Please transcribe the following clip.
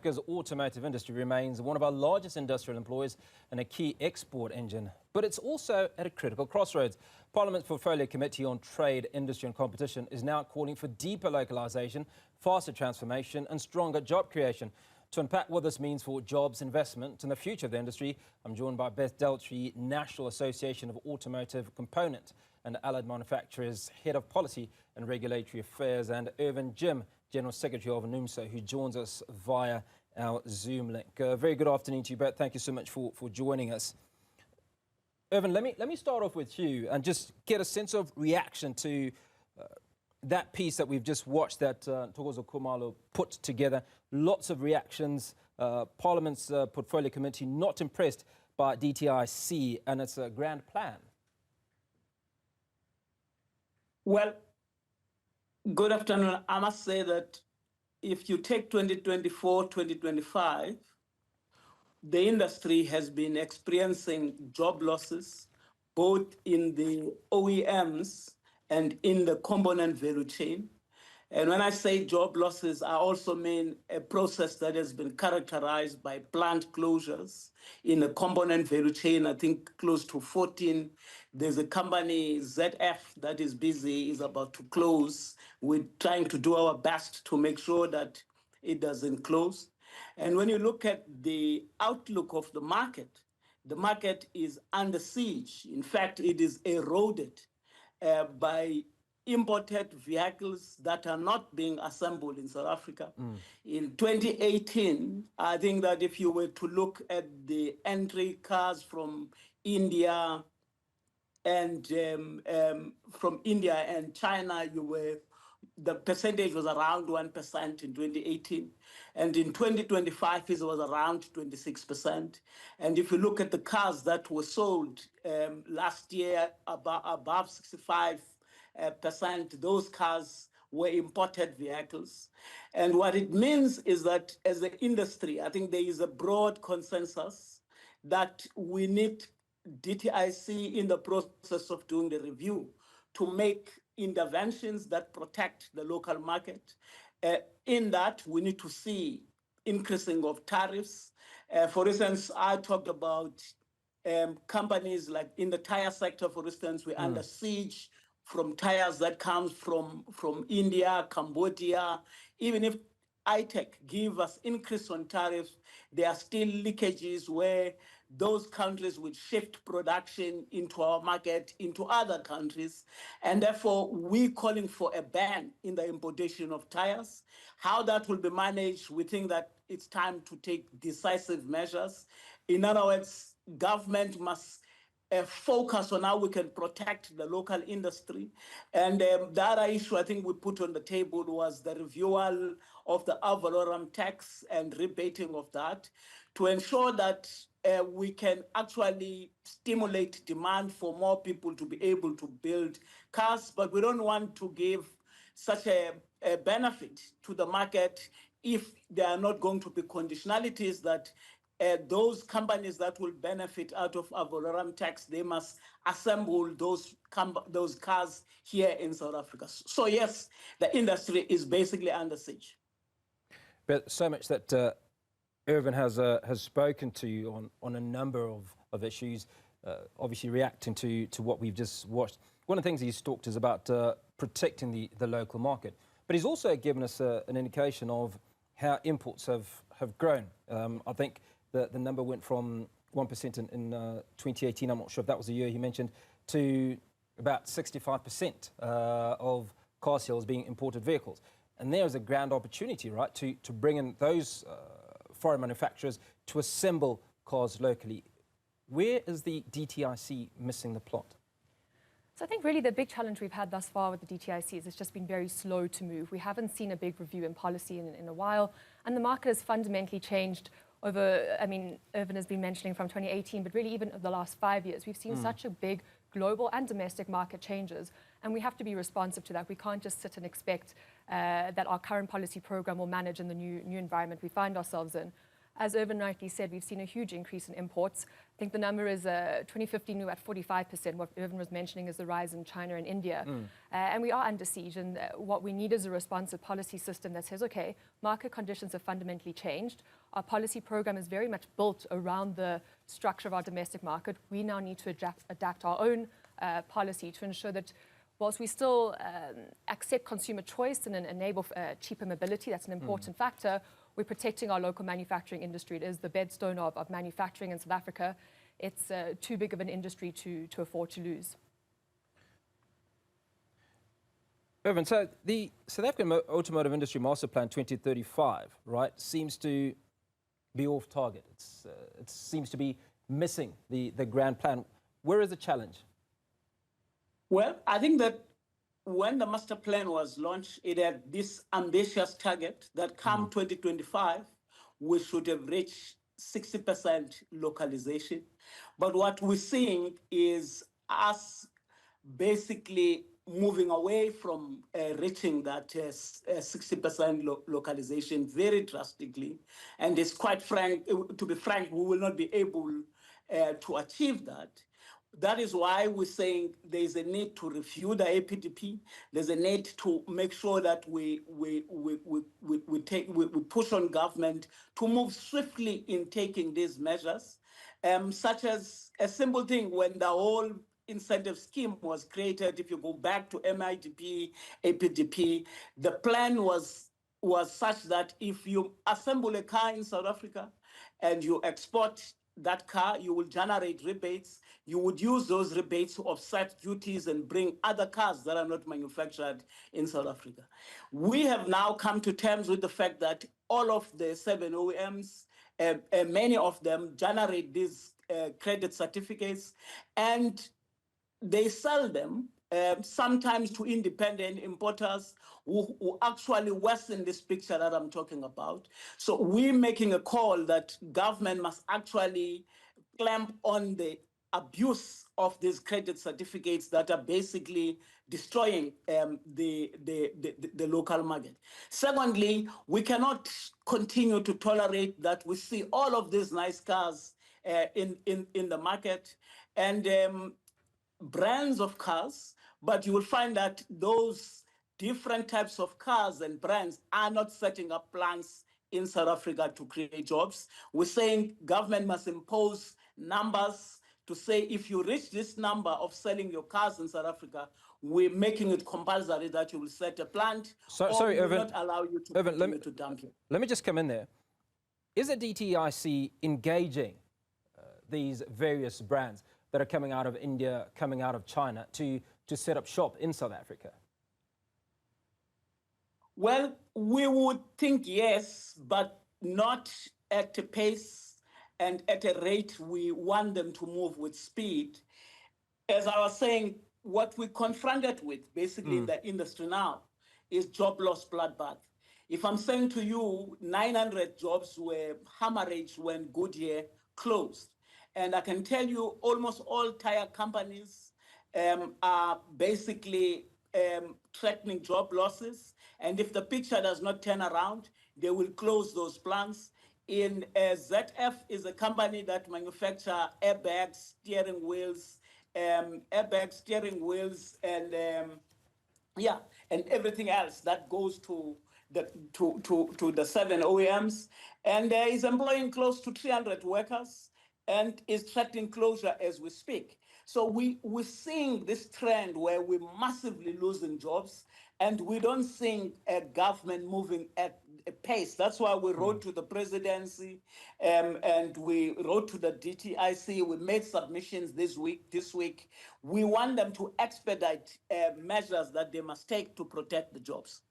Africa's automotive industry remains one of our largest industrial employers and a key export engine, but it's also at a critical crossroads. Parliament's Portfolio Committee on Trade, Industry and Competition is now calling for deeper localisation, faster transformation and stronger job creation. To unpack what this means for jobs, investment and the future of the industry, I'm joined by Beth, Dealtry, National Association of Automotive Component and Allied Manufacturers Head of Policy and Regulatory Affairs, and Irvin, General Secretary of NUMSA, who joins us via our Zoom link. Very good afternoon to you, Beth. Thank you so much for joining us. Irvin, let me start off with you and just get a sense of reaction to that piece that we've just watched that Thokozo Khumalo put together. Lots of reactions. Parliament's Portfolio Committee not impressed by DTIC and its grand plan. Well, good afternoon. I must say that if you take 2024, 2025, the industry has been experiencing job losses, both in the OEMs and in the component value chain. And when I say job losses, I also mean a process that has been characterized by plant closures in the component value chain. I think close to 14. There's a company, ZF, that is busy, is about to close. We're trying to do our best to make sure that it doesn't close. And when you look at the outlook of the market is under siege. In fact, it is eroded by imported vehicles that are not being assembled in South Africa. In 2018, I think that if you were to look at the entry cars from India and China, the percentage was around 1% in 2018. And in 2025, it was around 26%. And if you look at the cars that were sold last year, above 65%, those cars were imported vehicles. And what it means is that as an industry, I think there is a broad consensus that we need DTIC in the process of doing the review to make interventions that protect the local market. In that, we need to see increasing of tariffs. For instance, I talked about companies like in the tire sector, for instance, we're under siege from tires that comes from India, Cambodia. Even if ITEC give us increase on tariffs, there are still leakages where those countries would shift production into our market, into other countries. And therefore, we're calling for a ban in the importation of tires. How that will be managed, we think that it's time to take decisive measures. In other words, government must focus on how we can protect the local industry. And the other issue I think we put on the table was the reviewal of the ad valorem tax and rebating of that to ensure that we can actually stimulate demand for more people to be able to build cars, but we don't want to give such a benefit to the market if there are not going to be conditionalities that those companies that will benefit out of ad valorem tax, they must assemble those cars here in South Africa. So yes, the industry is basically under siege. But so much that Irvin has spoken to you on a number of issues, obviously reacting to what we've just watched. One of the things he's talked is about protecting the local market, but he's also given us an indication of how imports have grown. I think the number went from 1% in 2018, I'm not sure if that was the year he mentioned, to about 65% of car sales being imported vehicles. And there's a grand opportunity, right, to bring in those foreign manufacturers to assemble cars locally. Where is the DTIC missing the plot? So I think really the big challenge we've had thus far with the DTIC is it's just been very slow to move. We haven't seen a big review in policy in a while, and the market has fundamentally changed over, I mean, Irvin has been mentioning from 2018, but really even over the last 5 years, we've seen such a big global and domestic market changes, and we have to be responsive to that. We can't just sit and expect that our current policy program will manage in the new environment we find ourselves in. As Irvin rightly said, we've seen a huge increase in imports. I think the number is 2015 we were at 45%. What Irvin was mentioning is the rise in China and India. And we are under siege. And what we need is a responsive policy system that says, okay, market conditions have fundamentally changed. Our policy program is very much built around the structure of our domestic market. We now need to adapt our own policy to ensure that whilst we still accept consumer choice and enable cheaper mobility, that's an important factor, we're protecting our local manufacturing industry. It is the bedstone of manufacturing in South Africa. It's too big of an industry to afford to lose. Irvin, so the South African Automotive Industry Master Plan 2035, right, seems to be off target. It seems to be missing the grand plan. Where is the challenge? Well, I think that when the master plan was launched, it had this ambitious target that come 2025, we should have reached 60% localization. But what we're seeing is us basically moving away from reaching that 60% localization very drastically. And it's quite frank, to be frank, we will not be able to achieve that. That is why we're saying there's a need to review the APDP. There's a need to make sure that we push on government to move swiftly in taking these measures, such as a simple thing when the whole incentive scheme was created. If you go back to MIDP, APDP, the plan was such that if you assemble a car in South Africa and you export that car, you will generate rebates. You would use those rebates to offset duties and bring other cars that are not manufactured in South Africa. We have now come to terms with the fact that all of the 7 OEMs, many of them generate these credit certificates, and they sell them sometimes to independent importers who actually worsen this picture that I'm talking about. So we're making a call that government must actually clamp on the abuse of these credit certificates that are basically destroying the local market. Secondly, we cannot continue to tolerate that we see all of these nice cars in the market and brands of cars, but you will find that those different types of cars and brands are not setting up plants in South Africa to create jobs. We're saying government must impose numbers to say if you reach this number of selling your cars in South Africa, we're making it compulsory that you will set a plant, Sorry, or Irvin, will not allow you to Irvin, continue to dump it. Let me just come in there. Is the DTIC engaging these various brands that are coming out of India, coming out of China to set up shop in South Africa? Well, we would think yes, but not at a pace and at a rate we want them to move with speed. As I was saying, what we're confronted with basically in the industry now is job loss bloodbath. If I'm saying to you 900 jobs were hemorrhaged when Goodyear closed, and I can tell you almost all tire companies are basically threatening job losses. And if the picture does not turn around, they will close those plants. In ZF is a company that manufacture airbags, steering wheels, and and everything else that goes to the 7 OEMs, and is employing close to 300 workers and is threatening closure as we speak. So we're seeing this trend where we're massively losing jobs, and we don't see a government moving at a pace. That's why we wrote to the presidency and we wrote to the DTIC. We made submissions this week. We want them to expedite measures that they must take to protect the jobs.